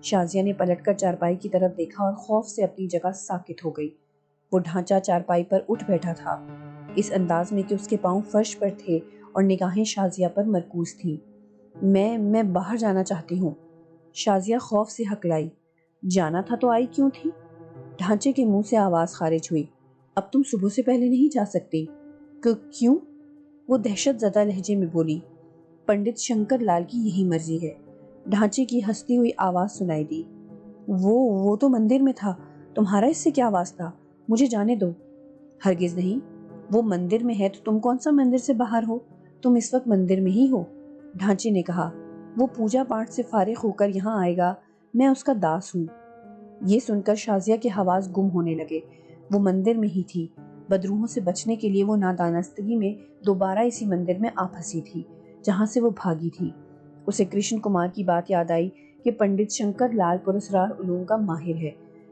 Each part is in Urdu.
شازیہ نے پلٹ کر چارپائی کی طرف دیکھا اور خوف سے اپنی جگہ ساکت ہو گئی۔ وہ ڈھانچہ چارپائی پر اٹھ بیٹھا تھا، اس انداز میں کہ اس کے پاؤں فرش پر تھے اور نگاہیں شازیہ پر مرکوز تھیں۔ میں باہر جانا چاہتی ہوں۔ شازیہ خوف سے ہکلائی۔ جانا تھا تو آئی کیوں تھی؟ ڈھانچے کے منہ سے آواز خارج ہوئی۔ اب تم صبح سے پہلے نہیں جا سکتی۔ کیوں؟ وہ دہشت زدہ لہجے میں بولی۔ پنڈت شنکر لال کی یہی مرضی ہے۔ ڈھانچے کی ہنستی ہوئی آواز سنائی دی۔ وہ تو مندر میں تھا، تمہارا اس سے کیا واسطہ؟ مجھے جانے دو۔ ہرگز نہیں، وہ مندر میں ہے تو تم کون سا مندر سے باہر ہو؟ تم اس وقت مندر میں ہی ہو۔ ڈھانچے نے کہا، وہ پوجا پاٹ سے فارغ ہو کر یہاں آئے گا، میں اس کا داس ہوں۔ یہ سن کر شازیہ کے حواس گم ہونے لگے۔ وہ مندر میں ہی تھی، بدروحوں سے بچنے کے لیے وہ نادانستگی میں دوبارہ اسی مندر میں آ پھنسی تھی جہاں سے وہ بھاگی تھی۔ اسے کرشن کمار کی بات یاد آئی کہ پنڈت شنکر لال پراسرار علوم کا ماہر ہے۔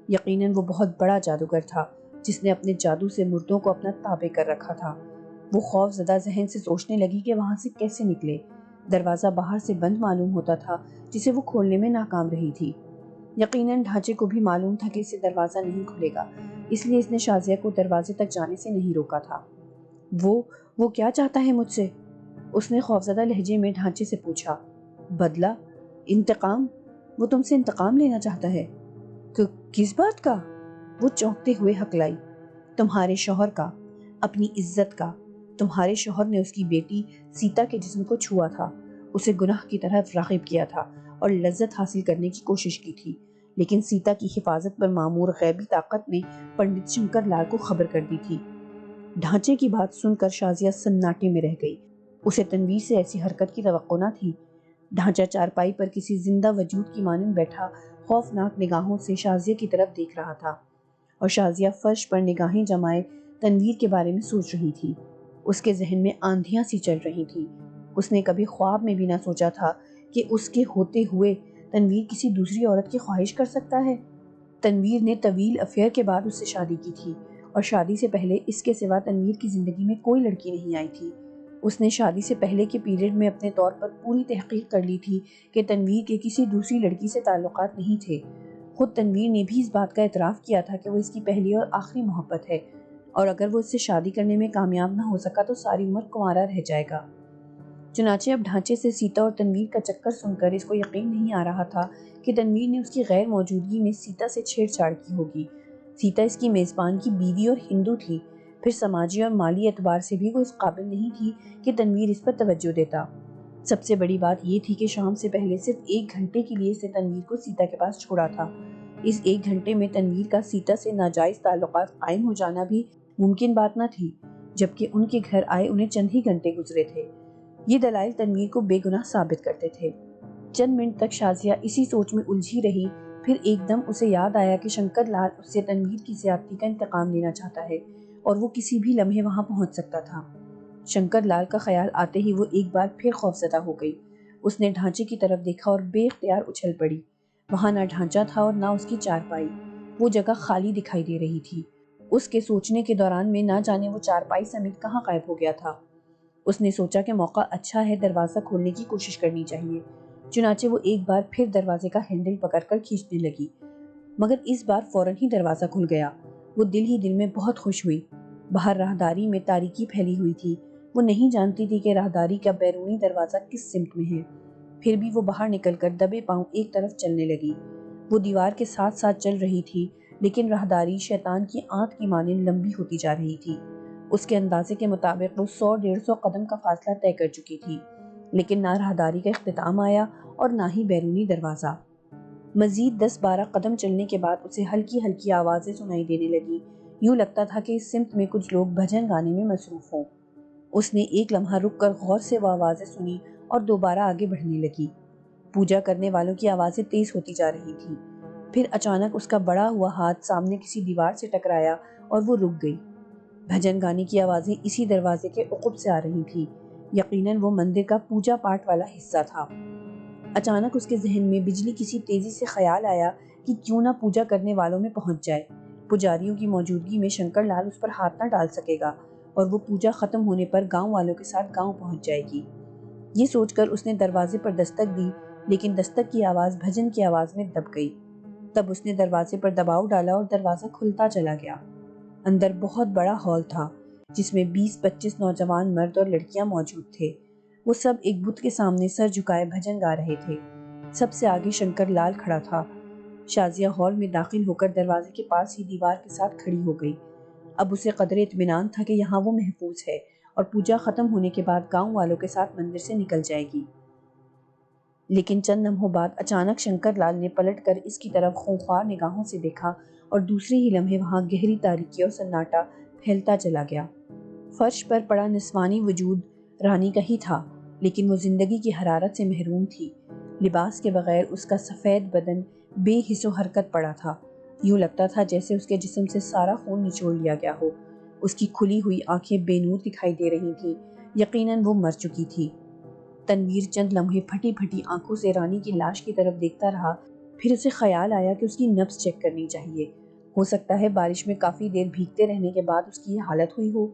یقیناً وہ بہت بڑا جادوگر تھا جس نے اپنے جادو سے مردوں کو اپنا تابع کر رکھا تھا۔ وہ خوف زدہ ذہن سے سوچنے لگی کہ وہاں سے کیسے نکلے۔ دروازہ باہر سے بند معلوم ہوتا تھا جسے وہ کھولنے میں ناکام رہی تھی۔ یقیناً ڈھانچے کو بھی معلوم تھا کہ اسے دروازہ نہیں کھلے گا، اس لیے اس نے شازیہ کو دروازے تک جانے سے نہیں روکا تھا۔ وہ کیا چاہتا ہے مجھ سے؟ اس نے خوفزدہ لہجے میں ڈھانچے سے پوچھا۔ بدلہ؟ انتقام؟ وہ تم سے انتقام لینا چاہتا ہے؟ کس بات کا؟ وہ چونکتے ہوئے ہکلائی۔ تمہارے شوہر کا، اپنی عزت کا۔ تمہارے شوہر نے اس کی بیٹی سیتا کے جسم کو چھوا تھا، اسے گناہ کی طرف راغب کیا تھا اور لذت حاصل کرنے کی کوشش کی تھی، لیکن سیتا کی حفاظت پر مامور غیبی طاقت نے پنڈت شنکر لال کو خبر کر دی تھی۔ ڈھانچے کی بات سن کر شازیہ سناٹے میں رہ گئی۔ اسے تنویر سے ایسی حرکت کی توقع نہ تھی۔ ڈھانچہ چارپائی پر کسی زندہ وجود کی مانند بیٹھا خوفناک نگاہوں سے شازیہ کی طرف دیکھ رہا تھا، اور شازیہ فرش پر نگاہیں جمائے تنویر کے بارے میں سوچ رہی تھی۔ اس کے ذہن میں آندھیاں سی چل رہی تھی۔ اس نے کبھی خواب میں بھی نہ سوچا تھا کہ اس کے ہوتے ہوئے تنویر کسی دوسری عورت کی خواہش کر سکتا ہے۔ تنویر نے طویل افیئر کے بعد اس سے شادی کی تھی، اور شادی سے پہلے اس کے سوا تنویر کی زندگی میں کوئی لڑکی نہیں آئی تھی۔ اس نے شادی سے پہلے کے پیریڈ میں اپنے طور پر پوری تحقیق کر لی تھی کہ تنویر کے کسی دوسری لڑکی سے تعلقات نہیں تھے۔ خود تنویر نے بھی اس بات کا اعتراف کیا تھا کہ وہ اس کی پہلی اور آخری محبت ہے، اور اگر وہ اس سے شادی کرنے میں کامیاب نہ ہو سکا تو ساری عمر کنوارا رہ جائے گا۔ چنانچہ اب ڈھانچے سے سیتا اور تنویر کا چکر سن کر اس کو یقین نہیں آ رہا تھا کہ تنویر نے اس کی غیر موجودگی میں سیتا سے چھیڑ چھاڑ کی ہوگی۔ سیتا اس کی میزبان کی بیوی اور ہندو تھی، پھر سماجی اور مالی اعتبار سے بھی وہ اس قابل نہیں تھی کہ تنویر اس پر توجہ دیتا۔ سب سے بڑی بات یہ تھی کہ شام سے پہلے صرف 1 گھنٹے کے لیے اس نے تنویر کو سیتا کے پاس چھوڑا تھا۔ اس 1 گھنٹے میں تنویر کا سیتا سے ناجائز تعلقات قائم ہو جانا بھی ممکن بات نہ تھی، جبکہ ان کے گھر آئے انہیں چند ہی گھنٹے گزرے تھے۔ یہ دلائل تنویر کو بے گناہ ثابت کرتے تھے۔ چند منٹ تک شازیہ اسی سوچ میں الجھی رہی، پھر ایک دم اسے یاد آیا کہ شنکر لال اس سے تنویر کی زیادتی کا انتقام لینا چاہتا ہے، اور وہ کسی بھی لمحے وہاں پہنچ سکتا تھا۔ شنکر لال کا خیال آتے ہی وہ ایک بار پھر خوفزدہ ہو گئی۔ اس نے ڈھانچے کی طرف دیکھا اور بے اختیار اچھل پڑی۔ وہاں نہ ڈھانچہ تھا اور نہ اس کی چارپائی، وہ جگہ خالی دکھائی دے رہی تھی۔ اس کے سوچنے کے دوران میں نہ جانے وہ چارپائی سمیت کہاں غائب ہو گیا تھا۔ اس نے سوچا کہ موقع اچھا ہے، دروازہ کھولنے کی کوشش کرنی چاہیے۔ چنانچہ وہ ایک بار پھر دروازے کا ہینڈل پکڑ کر کھینچنے لگی، مگر اس بار فوراً ہی دروازہ کھل گیا۔ وہ دل ہی دل میں بہت خوش ہوئی۔ باہر راہداری میں تاریکی پھیلی ہوئی تھی۔ وہ نہیں جانتی تھی کہ راہداری کا بیرونی دروازہ کس سمت میں ہے، پھر بھی وہ باہر نکل کر دبے پاؤں ایک طرف چلنے لگی۔ وہ دیوار کے ساتھ ساتھ چل رہی تھی، لیکن راہداری شیطان کی آنت کی مانند لمبی ہوتی جا رہی تھی۔ اس کے اندازے کے مطابق وہ 100-150 قدم کا فاصلہ طے کر چکی تھی، لیکن نہ راہداری کا اختتام آیا اور نہ ہی بیرونی دروازہ۔ مزید 10-12 قدم چلنے کے بعد اسے ہلکی ہلکی آوازیں سنائی دینے لگی، یوں لگتا تھا کہ اس سمت میں کچھ لوگ بھجن گانے میں مصروف ہوں۔ اس نے ایک لمحہ رک کر غور سے وہ آوازیں سنی اور دوبارہ آگے بڑھنے لگی۔ پوجا کرنے والوں کی آوازیں تیز ہوتی جا رہی تھی۔ پھر اچانک اس کا بڑا ہوا ہاتھ سامنے کسی دیوار سے ٹکرایا اور وہ رک گئی۔ بھجن گانے کی آوازیں اسی دروازے کے عقب سے آ رہی تھی۔ یقیناً وہ مندر کا پوجا پاٹ والا حصہ تھا۔ اچانک اس کے ذہن میں بجلی کسی تیزی سے خیال آیا کہ کیوں نہ پوجا کرنے والوں میں پہنچ جائے۔ پجاریوں کی موجودگی میں شنکر لال اس پر ہاتھ نہ ڈال سکے گا، اور وہ پوجا ختم ہونے پر گاؤں والوں کے ساتھ گاؤں پہنچ جائے گی۔ یہ سوچ کر اس نے دروازے پر دستک دی لیکن دستک کی آواز بھجن کی آواز میں دب گئی۔ تب اس نے دروازے پر دباؤ ڈالا اور دروازہ کھلتا چلا گیا۔ اندر بہت بڑا ہال تھا جس میں 20-25 نوجوان مرد اور لڑکیاں موجود تھے۔ وہ سب ایک بت کے سامنے سر جھکائے بھجن گا رہے تھے۔ سب سے آگے شنکر لال کھڑا تھا۔ شازیہ ہال میں داخل ہو کر دروازے کے پاس ہی دیوار کے ساتھ کھڑی ہو گئی۔ اب اسے قدرے اطمینان تھا کہ یہاں وہ محفوظ ہے اور پوجا ختم ہونے کے بعد گاؤں والوں کے ساتھ مندر سے نکل جائے گی۔ لیکن چند لمحوں بعد اچانک شنکر لال نے پلٹ کر اس کی طرف خونخوار نگاہوں سے دیکھا اور دوسرے ہی لمحے وہاں گہری تاریکی اور سناٹا پھیلتا چلا گیا۔ فرش پر پڑا نسوانی وجود رانی کا ہی تھا، لیکن وہ زندگی کی حرارت سے محروم تھی۔ لباس کے بغیر اس کا سفید بدن بے حس و حرکت پڑا تھا۔ یوں لگتا تھا جیسے اس کے جسم سے سارا خون نچوڑ لیا گیا ہو۔ اس کی کھلی ہوئی آنکھیں بے نور دکھائی دے رہی تھیں، یقیناً وہ مر چکی تھی۔ تنویر چند لمحے پھٹی پھٹی آنکھوں سے رانی کی لاش کی طرف دیکھتا رہا، پھر اسے خیال آیا کہ اس کی نبض چیک کرنی چاہیے۔ ہو سکتا ہے بارش میں کافی دیر بھیگتے رہنے کے بعد اس کی یہ حالت ہوئی ہو۔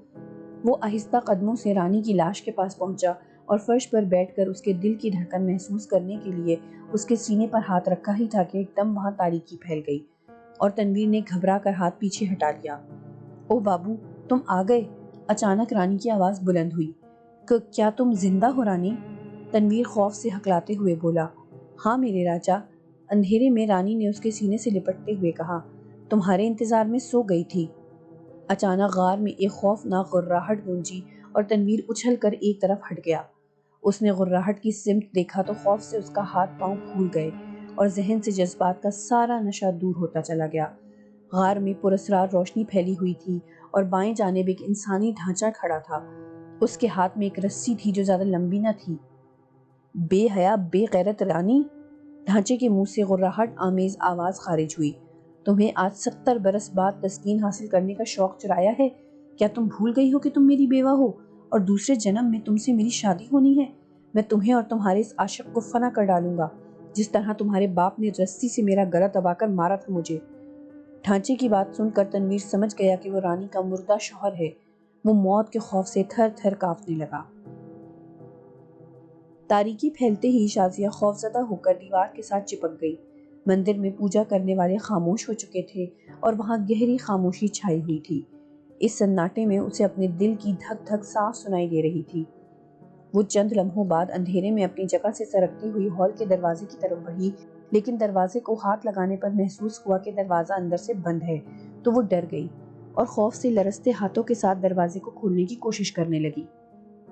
وہ آہستہ قدموں سے رانی کی لاش کے پاس پہنچا اور فرش پر بیٹھ کر اس کے دل کی دھڑکن محسوس کرنے کے لیے اس کے سینے پر ہاتھ رکھا ہی تھا کہ ایک دم وہاں تاریکی پھیل گئی اور تنویر نے گھبرا کر ہاتھ پیچھے ہٹا لیا۔ او بابو، تم آ گئے! اچانک رانی کی آواز بلند ہوئی۔ کیا تم زندہ ہو رانی؟ تنویر خوف سے ہکلاتے ہوئے بولا۔ ہاں میرے راجا، اندھیرے میں رانی نے اس کے سینے سے لپٹتے ہوئے کہا۔ تمہارے انتظار میں سو گئی تھی۔ اچانک غار میں ایک خوفناک غراہٹ گونجی اور تنویر اچھل کر ایک طرف ہٹ گیا۔ اس نے غراہٹ کی سمت دیکھا تو خوف سے اس کا ہاتھ پاؤں پھول گئے اور ذہن سے جذبات کا سارا نشہ دور ہوتا چلا گیا۔ غار میں پراسرار روشنی پھیلی ہوئی تھی اور بائیں جانب ایک انسانی ڈھانچہ کھڑا تھا۔ اس کے ہاتھ میں ایک رسی تھی جو زیادہ لمبی نہ تھی۔ بے حیا بے غیرت رانی! ڈھانچے کے منہ سے غراہٹ آمیز آواز خارج ہوئی۔ تمہیں آج 70 برس بعد تسکین حاصل کرنے کا شوق چرایا ہے؟ کیا تم بھول گئی ہو کہ تم میری بیوہ ہو اور دوسرے جنم میں تم سے میری شادی ہونی ہے؟ میں تمہیں اور تمہارے اس عاشق کو فنا کر ڈالوں گا، جس طرح تمہارے باپ نے رسی سے میرا گلا دبا کر مارا تھا مجھے۔ ڈھانچے کی بات سن کر تنویر سمجھ گیا کہ وہ رانی کا مردہ شوہر ہے۔ وہ موت کے خوف سے تھر تھر کانپنے لگا۔ تاریکی پھیلتے ہی شازیہ خوفزدہ ہو کر دیوار کے ساتھ چپک گئی۔ مندر میں پوجا کرنے والے خاموش ہو چکے تھے اور وہاں گہری خاموشی چھائی ہوئی تھی۔ اس سناٹے میں اسے اپنے دل کی دھک دھک صاف سنائی دے رہی تھی۔ وہ چند لمحوں بعد اندھیرے میں اپنی جگہ سے سرکتی ہوئی ہال کے دروازے کی طرف بڑھی، لیکن دروازے کو ہاتھ لگانے پر محسوس ہوا کہ دروازہ اندر سے بند ہے تو وہ ڈر گئی اور خوف سے لرزتے ہاتھوں کے ساتھ دروازے کو کھولنے کی کوشش کرنے لگی۔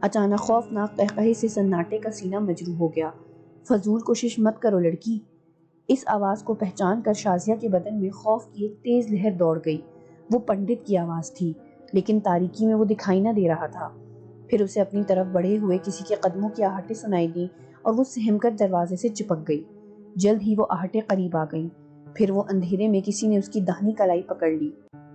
اچانک خوفناک قہقہے سے سناٹے کا سینہ مجروح ہو گیا۔ فضول کوشش مت کرو لڑکی! اس آواز کو پہچان کر شازیہ کے بدن میں خوف کی ایک تیز لہر دوڑ گئی۔ وہ پنڈت کی آواز تھی، لیکن تاریکی میں وہ دکھائی نہ دے رہا تھا۔ پھر اسے اپنی طرف بڑھے ہوئے کسی کے قدموں کی آہٹیں سنائی دیں اور وہ سہم کر دروازے سے چپک گئی۔ جلد ہی وہ آہٹیں قریب آ گئیں۔ پھر وہ اندھیرے میں کسی نے اس کی داہنی کلائی پکڑ لی۔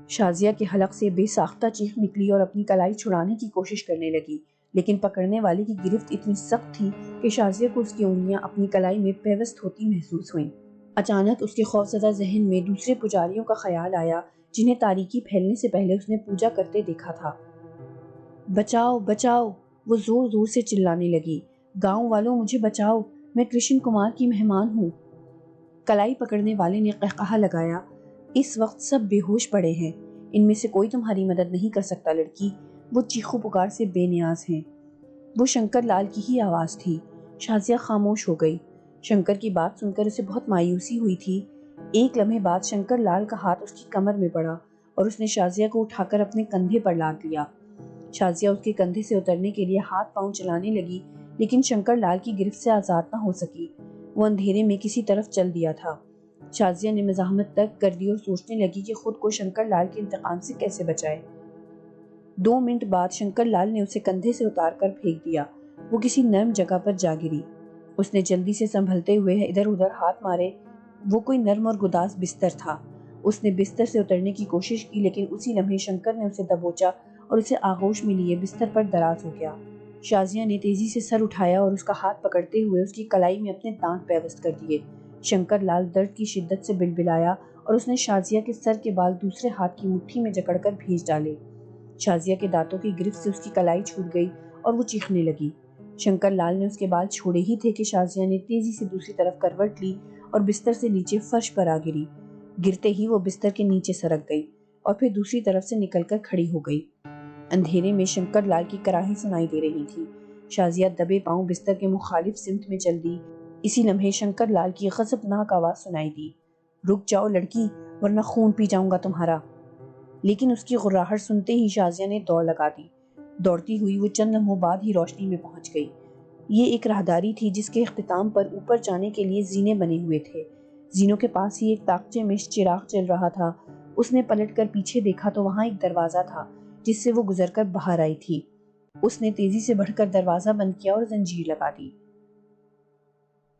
شازیہ کے حلق سے بے ساختہ چیخ نکلی اور اپنی کلائی چھڑانے کی کوشش کرنے لگی، لیکن پکڑنے والے کی گرفت اتنی سخت تھی کہ شازیہ کو اس کی انگلیاں اپنی کلائی میں پیوست ہوتی محسوس ہوئیں۔ اچانک اس کے خوفزدہ ذہن میں دوسرے پجاریوں کا خیال آیا جنہیں تاریکی پھیلنے سے پہلے اس نے پوجا کرتے دیکھا تھا۔ بچاؤ بچاؤ! وہ زور زور سے چلانے لگی۔ گاؤں والوں مجھے بچاؤ! میں کرشن کمار کی مہمان ہوں۔ کلائی پکڑنے والے نے قہقہا لگایا۔ اس وقت سب بے ہوش پڑے ہیں، ان میں سے کوئی تمہاری مدد نہیں کر سکتا لڑکی، وہ چیخو پکار سے بے نیاز ہیں۔ وہ شنکر لال کی ہی آواز تھی۔ شازیہ خاموش ہو گئی۔ شنکر کی بات سن کر اسے بہت مایوسی ہوئی تھی۔ ایک لمحے بعد شنکر لال کا ہاتھ اس کی کمر میں پڑا اور اس نے شازیہ کو اٹھا کر اپنے کندھے پر لاد لیا۔ شازیہ اس کے کندھے سے اترنے کے لیے ہاتھ پاؤں چلانے لگی، لیکن شنکر لال کی گرفت سے آزاد نہ ہو سکی۔ وہ اندھیرے میں کسی طرف چل دیا تھا۔ شازیہ نے مزاحمت تک کر دی اور سوچنے لگی کہ خود کو شنکر لال کے انتقام سے کیسے بچائے۔ 2 منٹ بعد شنکر لال نے اسے کندھے سے اتار کر پھینک دیا۔ وہ کسی نرم جگہ پر جا گری۔ اس نے جلدی سے سنبھلتے ہوئے ادھر ادھر ہاتھ مارے۔ وہ کوئی نرم اور گداز بستر تھا۔ اس نے بستر سے اترنے کی کوشش کی، لیکن اسی لمحے شنکر نے اسے دبوچا اور اسے آغوش میں لیے بستر پر دراز ہو گیا۔ شازیہ نے تیزی سے سر اٹھایا اور اس کا ہاتھ پکڑتے ہوئے اس کی کلائی میں اپنے دانت پیوست کر دیے۔ شنکر لال درد کی شدت سے بلبلایا اور اس نے شازیہ کے سر کے بال دوسرے ہاتھ کی مٹھی میں جکڑ کر بھیج ڈالے۔ شازیہ کے دانتوں کی گرفت سے اس کی کلائی چھوٹ گئی اور وہ چیخنے لگی۔ شنکر لال نے اس کے بال چھوڑے ہی تھے کہ شازیہ نے تیزی سے دوسری طرف کروٹ لی اور بستر سے نیچے فرش پر آ گری۔ گرتے ہی وہ بستر کے نیچے سرک گئی اور پھر دوسری طرف سے نکل کر کھڑی ہو گئی۔ اندھیرے میں شنکر لال کی کراہیں سنائی دے رہی تھی۔ شازیہ دبے پاؤں بستر کے مخالف سمت میں چل دی۔ اسی لمحے شنکر لال کی غضبناک آواز سنائی دی، رک جاؤ لڑکی، ورنہ خون پی جاؤں گا تمہارا۔ لیکن اس کی غراہٹ سنتے ہی شازیہ نے دوڑ لگا دی۔ دوڑتی ہوئی وہ چند لمحوں بعد ہی روشنی میں پہنچ گئی۔ یہ ایک راہداری تھی جس کے اختتام پر اوپر جانے کے لیے زینے بنے ہوئے تھے۔ زینوں کے پاس ہی ایک تاقچے میں چراغ چل رہا تھا۔ اس نے پلٹ کر پیچھے دیکھا تو وہاں ایک دروازہ تھا جس سے وہ گزر کر باہر آئی تھی۔ اس نے تیزی سے بڑھ کر دروازہ بند کیا اور زنجیر لگا دی۔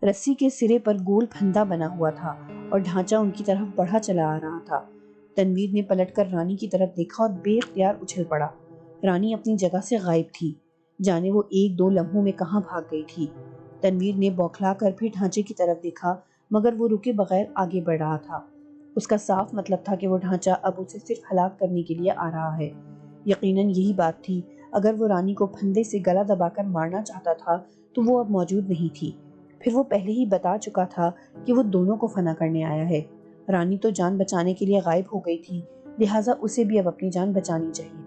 رسی کے سرے پر گول پھندا بنا ہوا تھا اور ڈھانچہ ان کی طرف بڑھا چلا آ رہا تھا۔ تنویر نے پلٹ کر رانی کی طرف دیکھا اور بے اختیار اچھل پڑا۔ رانی اپنی جگہ سے غائب تھی، جانے وہ ایک دو لمحوں میں کہاں بھاگ گئی تھی۔ تنویر نے بوکھلا کر پھر ڈھانچے کی طرف دیکھا، مگر وہ رکے بغیر آگے بڑھ رہا تھا۔ اس کا صاف مطلب تھا کہ وہ ڈھانچہ اب اسے صرف ہلاک کرنے کے لیے آ رہا ہے۔ یقیناً یہی بات تھی۔ اگر وہ رانی کو پھندے سے گلا دبا کر مارنا چاہتا تھا تو وہ اب موجود نہیں تھی۔ پھر وہ پہلے ہی بتا چکا تھا کہ وہ دونوں کو فنا کرنے آیا ہے۔ رانی تو جان بچانے کے لیے غائب ہو گئی تھی، لہٰذا اسے بھی اب اپنی جان بچانی چاہیے تھی۔